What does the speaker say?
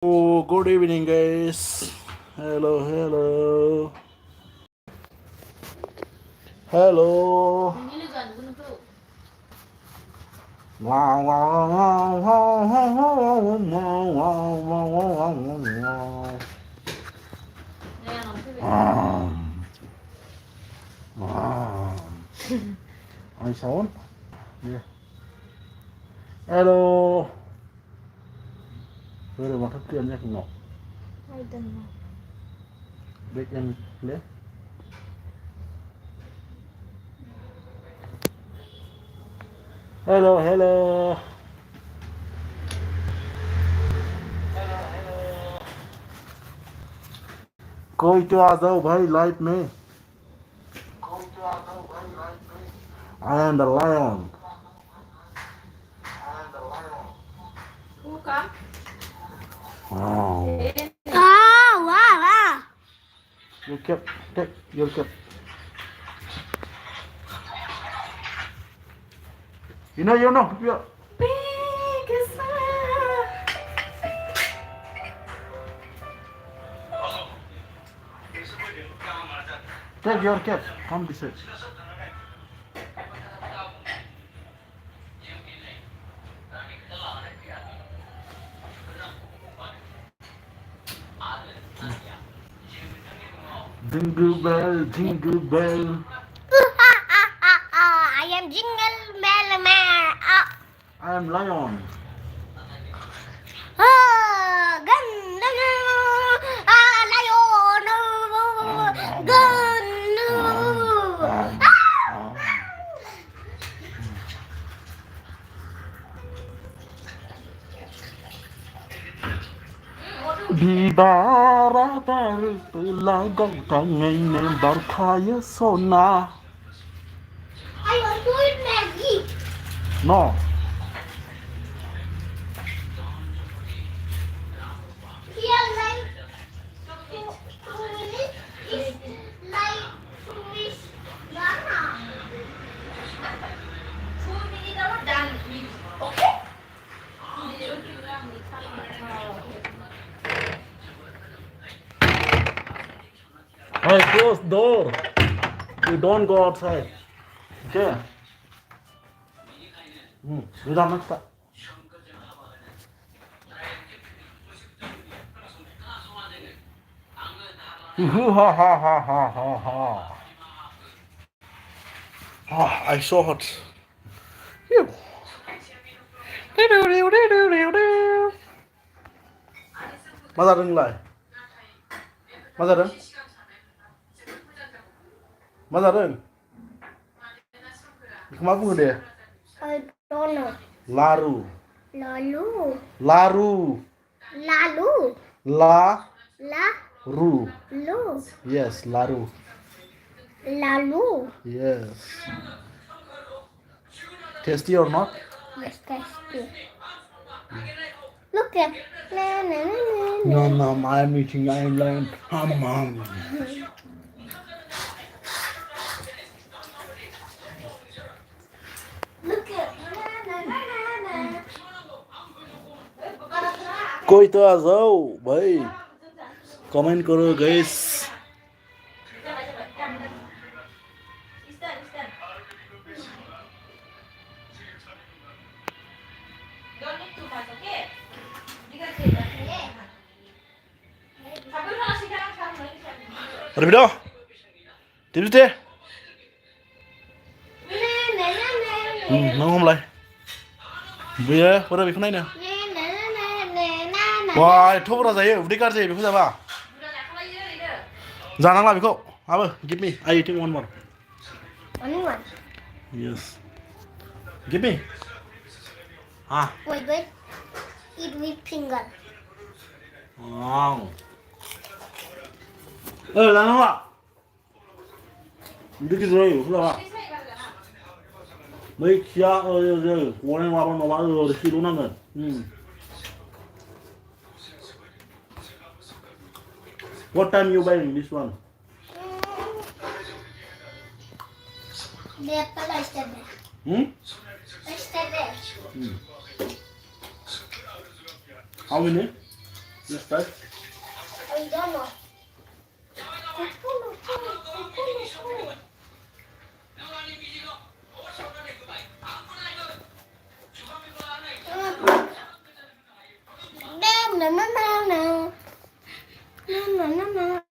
Oh, good evening, guys. Hello, hello, hello. Wow, wow, wow, wow, wow, wow, wow, wow, wow, wow. Ai xấu. Yeah. Hello. Tôi được vào thất truyền nha Ngọc. Big and clear. Hello, hello. कोई तो आ जाओ भाई light में. I am the lion. Wow. Wow. You kept, take your kept. You know. You. Take your cap. Come this way. Jingle bell, jingle bell. I am Jingle Bell Man. I am lion. Di bara baru pelagau tangan berkaya sona. I want to eat Maggie. No. Here, like 2 minutes is like 2 minutes. Ghana. 2 minutes are done. Okay? Hey, close door. You don't go outside. Okay. You don't make that. Ha ha ha ha ha ha. Oh, I saw it. Phew. Mà ra đừng lại. Mà ra đừng. Mà ra đừng. Kemana pun dia? I don't know. Laru. Lalu. Laru. Lalu. La. La. Ru. Lu. Yes, laru. Lalu. Yes. Tasty or not? Yes, tasty. Look at. Na, na, na, na. No, I am eating. I am lying. Look at. Na, na, na, na. कोई तो आ जाओ भाई. Comment करो guys. Don't need too much, okay? Dikasih, okay? Tapi kalau sekarang lagi. Rabido. Tiếp đi. Na, na, na, na. Nó không lại. Bây giờ bị không này nè. Na, na, na, na, na, na. 와, 톱으로 자요. 우리 까지 비코 잡아. 자랑라 비코. 아버, give me. I eating one more. Only one. Yes. Give me. 아. Wait. Eat with finger. 아. 나눠라. 이렇게 들어요. 흘러와. mấy kia rồi cuốn em vào nó bao giờ được khi đúng năm rồi. What time you buying this one? Yesterday. How many? Respect. I don't know. No, no, no, no, no. No, no, no, no.